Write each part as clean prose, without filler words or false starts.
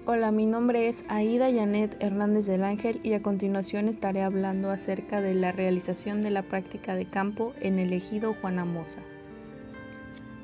Hola, mi nombre es Aida Janet Hernández del Ángel y a continuación estaré hablando acerca de la realización de la práctica de campo en el ejido Juana Moza.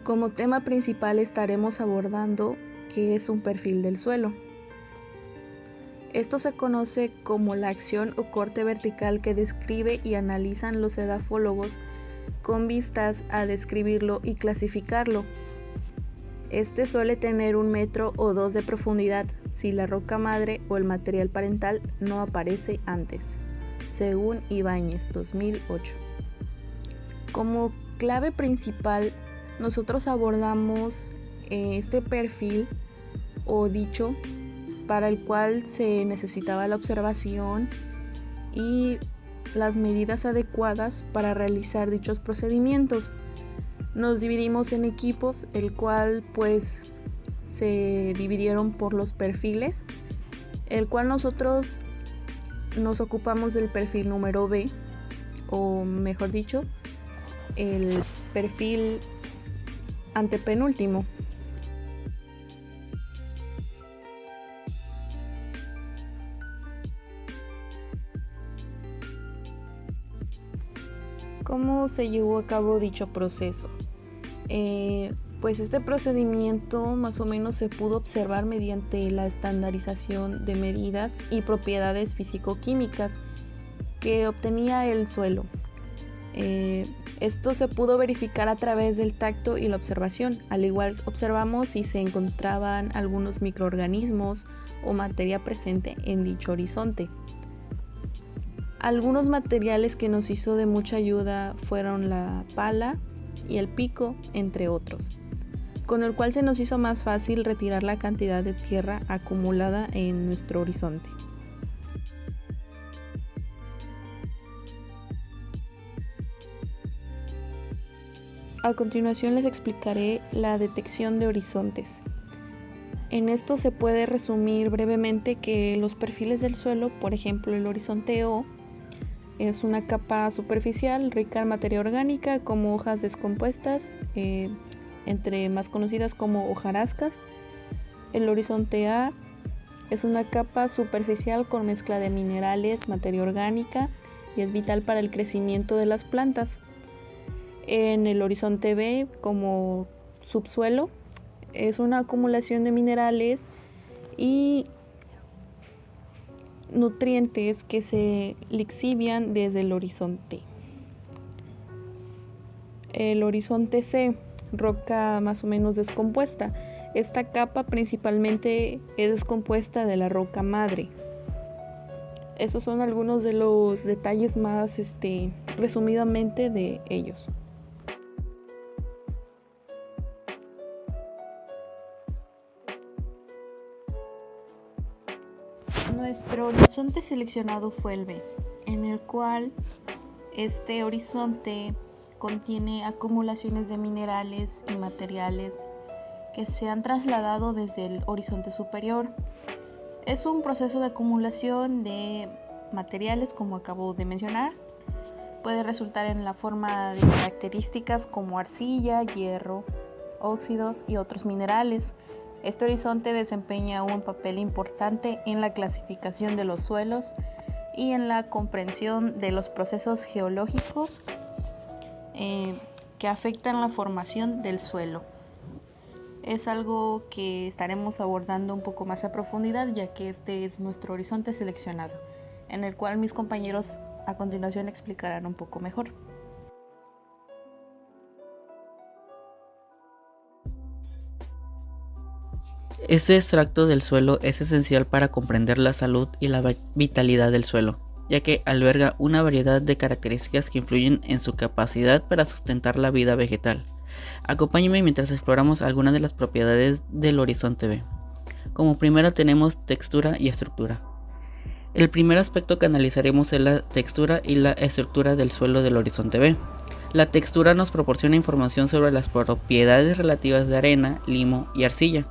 Como tema principal estaremos abordando qué es un perfil del suelo. Esto se conoce como la acción o corte vertical que describe y analizan los edafólogos con vistas a describirlo y clasificarlo. Este suele tener 1 metro o 2 de profundidad si la roca madre o el material parental no aparece antes, según Ibáñez 2008. Como clave principal, nosotros abordamos este perfil o dicho para el cual se necesitaba la observación y las medidas adecuadas para realizar dichos procedimientos. Nos dividimos en equipos, el cual se dividieron por los perfiles, el cual nosotros nos ocupamos del perfil número B, o mejor dicho, el perfil antepenúltimo. ¿Cómo se llevó a cabo dicho proceso? Pues este procedimiento más o menos se pudo observar mediante la estandarización de medidas y propiedades físico-químicas que obtenía el suelo. Esto se pudo verificar a través del tacto y la observación. Al igual observamos si se encontraban algunos microorganismos o materia presente en dicho horizonte. Algunos materiales que nos hizo de mucha ayuda fueron la pala y el pico, entre otros, con el cual se nos hizo más fácil retirar la cantidad de tierra acumulada en nuestro horizonte. A continuación les explicaré la detección de horizontes. En esto se puede resumir brevemente que los perfiles del suelo, por ejemplo el horizonte O, es una capa superficial rica en materia orgánica como hojas descompuestas, entre más conocidas como hojarascas. El horizonte A es una capa superficial con mezcla de minerales, materia orgánica y es vital para el crecimiento de las plantas. En el horizonte B, como subsuelo, es una acumulación de minerales y nutrientes que se lixivian desde el horizonte. El horizonte C, roca más o menos descompuesta. Esta capa principalmente es descompuesta de la roca madre. Esos son algunos de los detalles más resumidamente de ellos. Nuestro horizonte seleccionado fue el B, en el cual este horizonte contiene acumulaciones de minerales y materiales que se han trasladado desde el horizonte superior. Es un proceso de acumulación de materiales, como acabo de mencionar. Puede resultar en la forma de características como arcilla, hierro, óxidos y otros minerales. Este horizonte desempeña un papel importante en la clasificación de los suelos y en la comprensión de los procesos geológicos que afectan la formación del suelo. Es algo que estaremos abordando un poco más a profundidad, ya que este es nuestro horizonte seleccionado, en el cual mis compañeros a continuación explicarán un poco mejor. Este extracto del suelo es esencial para comprender la salud y la vitalidad del suelo, ya que alberga una variedad de características que influyen en su capacidad para sustentar la vida vegetal. Acompáñenme mientras exploramos algunas de las propiedades del horizonte B. Como primero tenemos textura y estructura. El primer aspecto que analizaremos es la textura y la estructura del suelo del horizonte B. La textura nos proporciona información sobre las propiedades relativas de arena, limo y arcilla,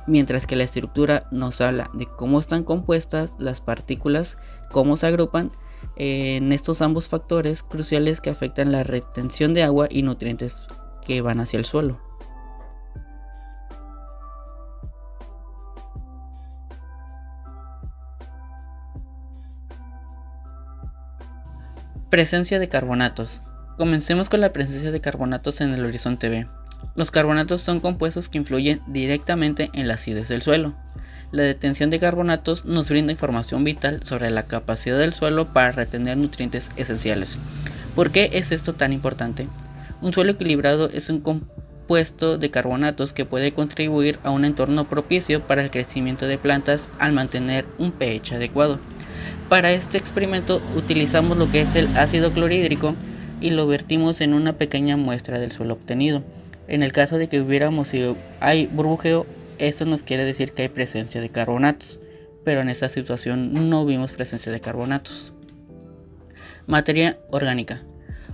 mientras que la estructura nos habla de cómo están compuestas las partículas, cómo se agrupan en estos ambos factores cruciales que afectan la retención de agua y nutrientes que van hacia el suelo. Presencia de carbonatos. Comencemos con la presencia de carbonatos en el horizonte B. Los carbonatos son compuestos que influyen directamente en la acidez del suelo. La detención de carbonatos nos brinda información vital sobre la capacidad del suelo para retener nutrientes esenciales. ¿Por qué es esto tan importante? Un suelo equilibrado es un compuesto de carbonatos que puede contribuir a un entorno propicio para el crecimiento de plantas al mantener un pH adecuado. Para este experimento utilizamos lo que es el ácido clorhídrico y lo vertimos en una pequeña muestra del suelo obtenido. En el caso de que hay burbujeo, esto nos quiere decir que hay presencia de carbonatos, pero en esta situación no vimos presencia de carbonatos. Materia orgánica.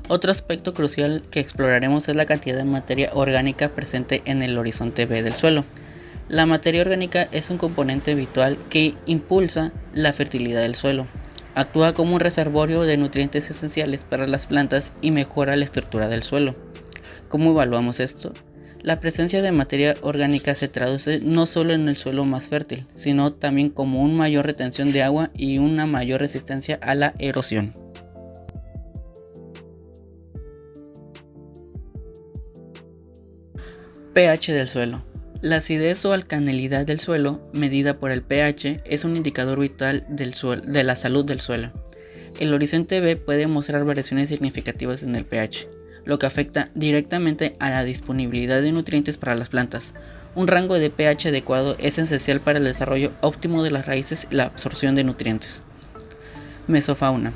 Otro aspecto crucial que exploraremos es la cantidad de materia orgánica presente en el horizonte B del suelo. La materia orgánica es un componente vital que impulsa la fertilidad del suelo. Actúa como un reservorio de nutrientes esenciales para las plantas y mejora la estructura del suelo. ¿Cómo evaluamos esto? La presencia de materia orgánica se traduce no solo en el suelo más fértil, sino también como una mayor retención de agua y una mayor resistencia a la erosión. pH del suelo. La acidez o alcalinidad del suelo, medida por el pH, es un indicador vital de la salud del suelo. El horizonte B puede mostrar variaciones significativas en el pH, lo que afecta directamente a la disponibilidad de nutrientes para las plantas. Un rango de pH adecuado es esencial para el desarrollo óptimo de las raíces y la absorción de nutrientes. Mesofauna.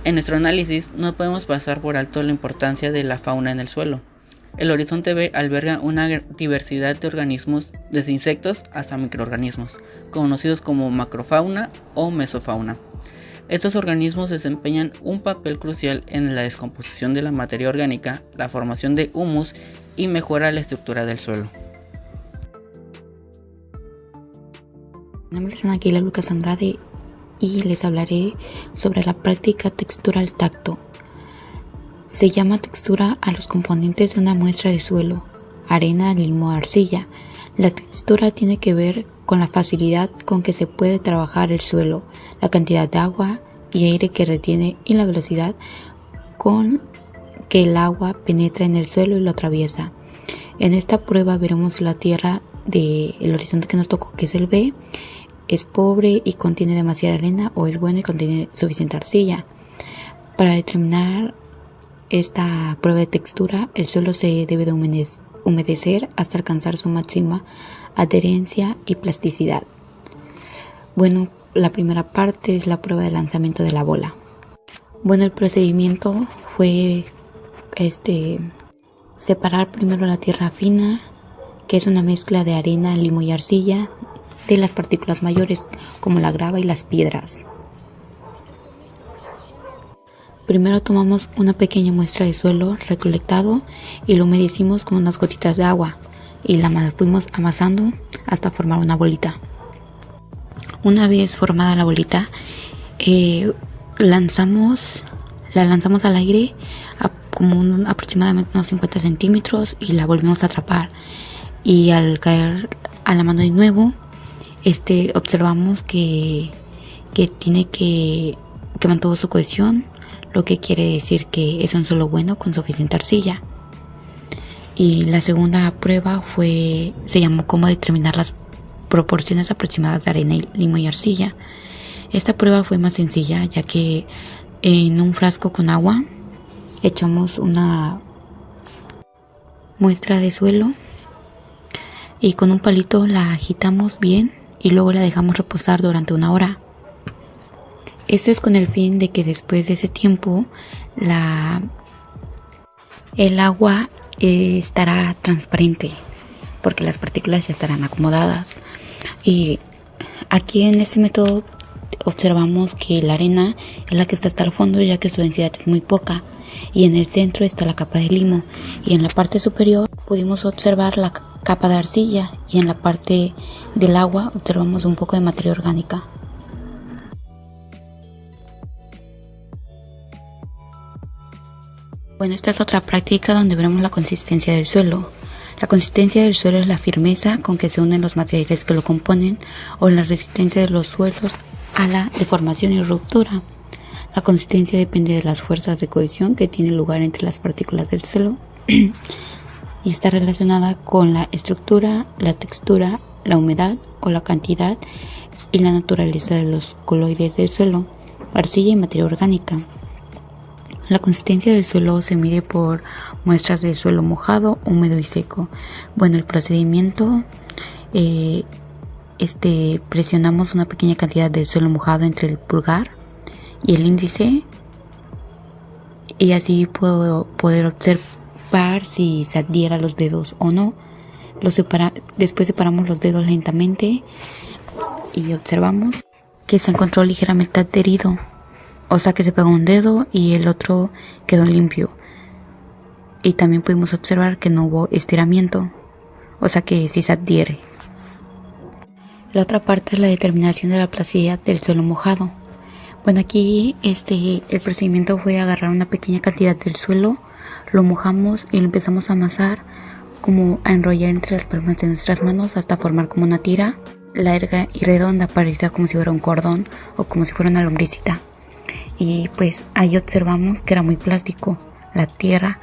En nuestro análisis no podemos pasar por alto la importancia de la fauna en el suelo. El horizonte B alberga una diversidad de organismos, desde insectos hasta microorganismos, conocidos como macrofauna o mesofauna. Estos organismos desempeñan un papel crucial en la descomposición de la materia orgánica, la formación de humus y mejora la estructura del suelo. Mi nombre es Ana Lucas Andrade y les hablaré sobre la práctica textura al tacto. Se llama textura a los componentes de una muestra de suelo, arena, limo o arcilla. La textura tiene que ver con la facilidad con que se puede trabajar el suelo, la cantidad de agua y aire que retiene y la velocidad con que el agua penetra en el suelo y lo atraviesa. En esta prueba veremos si la tierra del horizonte que nos tocó, que es el B, es pobre y contiene demasiada arena o es buena y contiene suficiente arcilla. Para determinar esta prueba de textura, el suelo se debe de humedecer hasta alcanzar su máxima adherencia y plasticidad. Bueno, la primera parte es la prueba de lanzamiento de la bola. Bueno, el procedimiento fue separar primero la tierra fina, que es una mezcla de arena, limo y arcilla, de las partículas mayores, como la grava y las piedras. Primero tomamos una pequeña muestra de suelo recolectado y lo humedecimos con unas gotitas de agua y la fuimos amasando hasta formar una bolita. Una vez formada la bolita, la lanzamos al aire como aproximadamente unos 50 centímetros y la volvemos a atrapar. Y al caer a la mano de nuevo, observamos que mantuvo su cohesión, lo que quiere decir que es un suelo bueno con suficiente arcilla. Y la segunda prueba se llamó cómo determinar las proporciones aproximadas de arena, limo y arcilla. Esta prueba fue más sencilla, ya que en un frasco con agua echamos una muestra de suelo y con un palito la agitamos bien y luego la dejamos reposar durante 1 hora. Esto es con el fin de que después de ese tiempo el agua estará transparente porque las partículas ya estarán acomodadas. Y aquí en este método observamos que la arena es la que está hasta el fondo, ya que su densidad es muy poca, y en el centro está la capa de limo, y en la parte superior pudimos observar la capa de arcilla, y en la parte del agua observamos un poco de materia orgánica. Bueno, esta es otra práctica donde veremos la consistencia del suelo. La consistencia del suelo es la firmeza con que se unen los materiales que lo componen o la resistencia de los suelos a la deformación y ruptura. La consistencia depende de las fuerzas de cohesión que tienen lugar entre las partículas del suelo y está relacionada con la estructura, la textura, la humedad o la cantidad y la naturaleza de los coloides del suelo, arcilla y materia orgánica. La consistencia del suelo se mide por muestras de suelo mojado, húmedo y seco. Bueno, el procedimiento, presionamos una pequeña cantidad del suelo mojado entre el pulgar y el índice y así puedo poder observar si se adhiera a los dedos o no. Después separamos los dedos lentamente y observamos que se encontró ligeramente adherido, o sea que se pegó un dedo y el otro quedó limpio. Y también pudimos observar que no hubo estiramiento, o sea que sí se adhiere. La otra parte es la determinación de la plasticidad del suelo mojado. Bueno, aquí el procedimiento fue agarrar una pequeña cantidad del suelo, lo mojamos y lo empezamos a amasar, como a enrollar entre las palmas de nuestras manos hasta formar como una tira larga y redonda, parecida como si fuera un cordón o como si fuera una lombricita. Y pues ahí observamos que era muy plástico la tierra,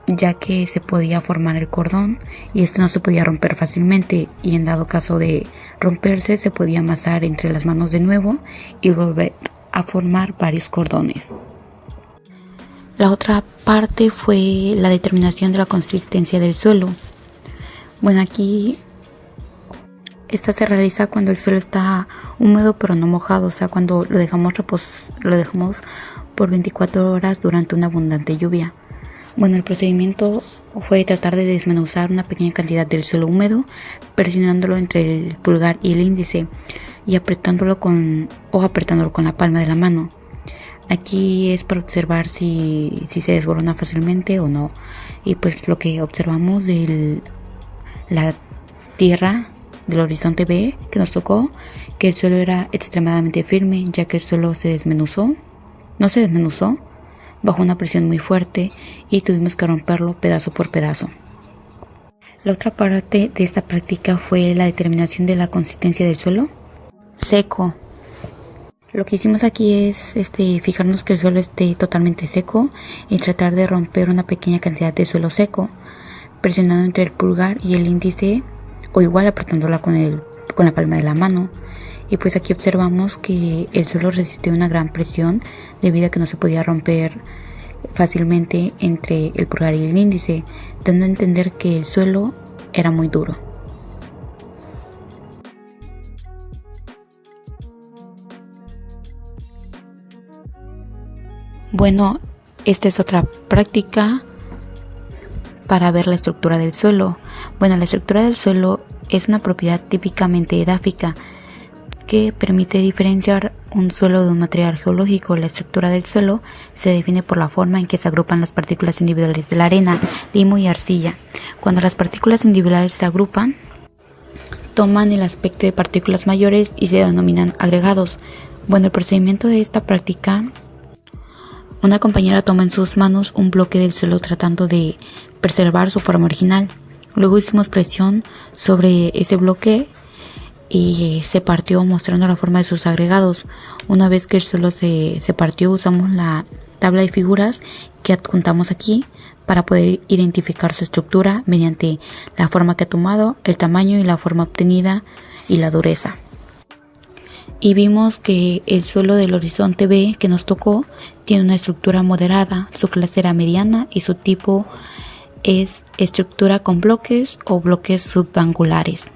ya que se podía formar el cordón y esto no se podía romper fácilmente, y en dado caso de romperse se podía amasar entre las manos de nuevo y volver a formar varios cordones. La otra parte fue la determinación de la consistencia del suelo. Bueno, aquí esta se realiza cuando el suelo está húmedo pero no mojado, o sea cuando lo dejamos por 24 horas durante una abundante lluvia. Bueno, el procedimiento fue tratar de desmenuzar una pequeña cantidad del suelo húmedo, presionándolo entre el pulgar y el índice y apretándolo con la palma de la mano. Aquí es para observar si se desborona fácilmente o no. Y pues lo que observamos de la tierra del horizonte B que nos tocó, que el suelo era extremadamente firme, ya que el suelo no se desmenuzó bajo una presión muy fuerte y tuvimos que romperlo pedazo por pedazo. La otra parte de esta práctica fue la determinación de la consistencia del suelo seco. Lo que hicimos aquí es fijarnos que el suelo esté totalmente seco y tratar de romper una pequeña cantidad de suelo seco, presionando entre el pulgar y el índice, o igual apretándola con la palma de la mano. Y pues aquí observamos que el suelo resistió una gran presión debido a que no se podía romper fácilmente entre el pulgar y el índice, dando a entender que el suelo era muy duro. Bueno, esta es otra práctica para ver la estructura del suelo. Bueno, la estructura del suelo es una propiedad típicamente edáfica que permite diferenciar un suelo de un material geológico. La estructura del suelo se define por la forma en que se agrupan las partículas individuales de la arena, limo y arcilla. Cuando las partículas individuales se agrupan, toman el aspecto de partículas mayores y se denominan agregados. Bueno, el procedimiento de esta práctica, una compañera toma en sus manos un bloque del suelo tratando de preservar su forma original. Luego hicimos presión sobre ese bloque y se partió, mostrando la forma de sus agregados. Una vez que el suelo se partió, usamos la tabla de figuras que adjuntamos aquí para poder identificar su estructura mediante la forma que ha tomado, el tamaño y la forma obtenida y la dureza. Y vimos que el suelo del horizonte B que nos tocó tiene una estructura moderada, su clase era mediana y su tipo es estructura con bloques o bloques subangulares.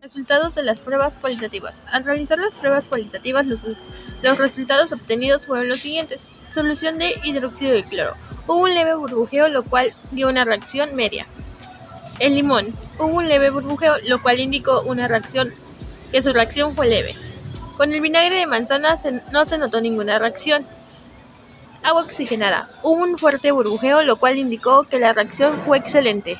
Resultados de las pruebas cualitativas. Al realizar las pruebas cualitativas, los resultados obtenidos fueron los siguientes. Solución de hidróxido de cloro. Hubo un leve burbujeo, lo cual dio una reacción media. El limón. Hubo un leve burbujeo, lo cual indicó que su reacción fue leve. Con el vinagre de manzana no se notó ninguna reacción. Agua oxigenada. Hubo un fuerte burbujeo, lo cual indicó que la reacción fue excelente.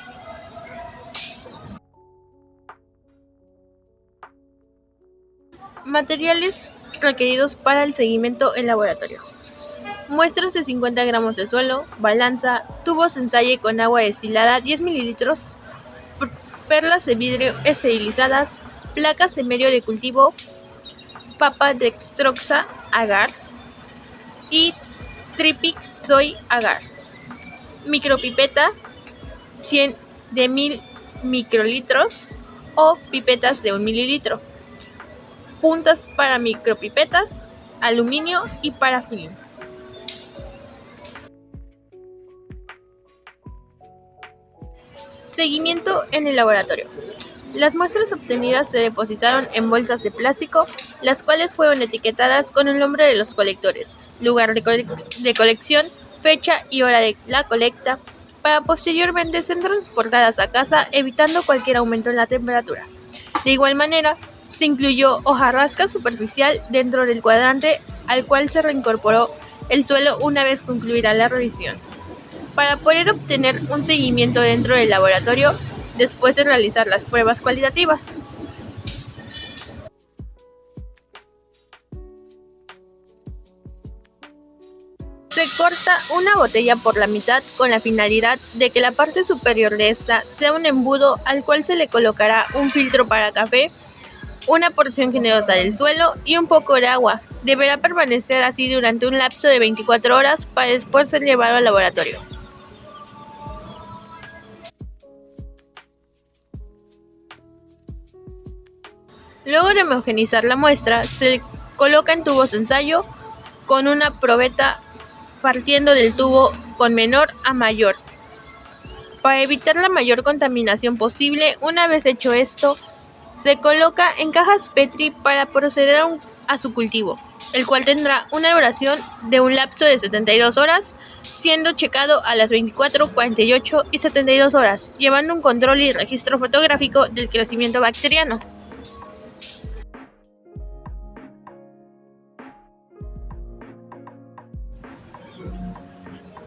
Materiales requeridos para el seguimiento en laboratorio. Muestras de 50 gramos de suelo, balanza, tubos de ensayo con agua destilada 10 mililitros, perlas de vidrio esterilizadas, placas de medio de cultivo, papa dextrosa agar y Tripix soy agar, micropipeta 100 de 1000 microlitros o pipetas de 1 mililitro, puntas para micropipetas, aluminio y parafilm. Seguimiento en el laboratorio. Las muestras obtenidas se depositaron en bolsas de plástico, las cuales fueron etiquetadas con el nombre de los colectores, lugar de colección, fecha y hora de la colecta, para posteriormente ser transportadas a casa, evitando cualquier aumento en la temperatura. De igual manera, se incluyó hojarasca superficial dentro del cuadrante al cual se reincorporó el suelo una vez concluida la revisión. Para poder obtener un seguimiento dentro del laboratorio, después de realizar las pruebas cualitativas. Se corta una botella por la mitad con la finalidad de que la parte superior de esta sea un embudo al cual se le colocará un filtro para café, una porción generosa del suelo y un poco de agua. Deberá permanecer así durante un lapso de 24 horas para después ser llevado al laboratorio. Luego de homogeneizar la muestra, se coloca en tubos de ensayo con una probeta partiendo del tubo con menor a mayor. Para evitar la mayor contaminación posible, una vez hecho esto, se coloca en cajas Petri para proceder a su cultivo, el cual tendrá una duración de un lapso de 72 horas, siendo checado a las 24, 48 y 72 horas, llevando un control y registro fotográfico del crecimiento bacteriano.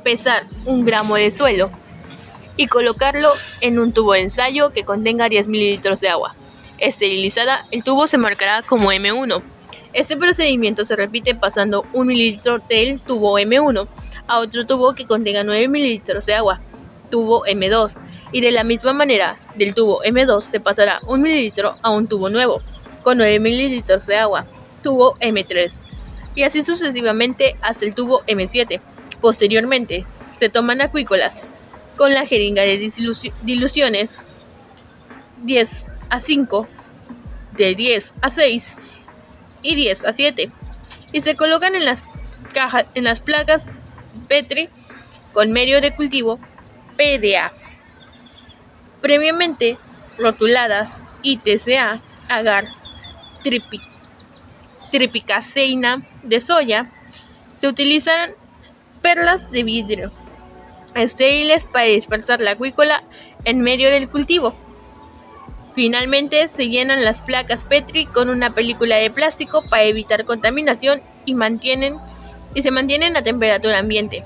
Pesar 1 gramo de suelo y colocarlo en un tubo de ensayo que contenga 10 mililitros de agua. Esterilizada, el tubo se marcará como M1. Este procedimiento se repite pasando 1 mililitro del tubo M1 a otro tubo que contenga 9 mililitros de agua, tubo M2, y de la misma manera, del tubo M2 se pasará 1 mililitro a un tubo nuevo, con 9 mililitros de agua, tubo M3, y así sucesivamente hasta el tubo M7. Posteriormente, se toman acuícolas con la jeringa de diluciones 10:5, de 10:6 y 10:7 y se colocan en las placas Petri con medio de cultivo PDA, previamente rotuladas ITCA, agar, tripicaceina de soya. Se utilizan perlas de vidrio estériles para dispersar la acuícola en medio del cultivo. Finalmente, se llenan las placas Petri con una película de plástico para evitar contaminación y se mantienen a temperatura ambiente.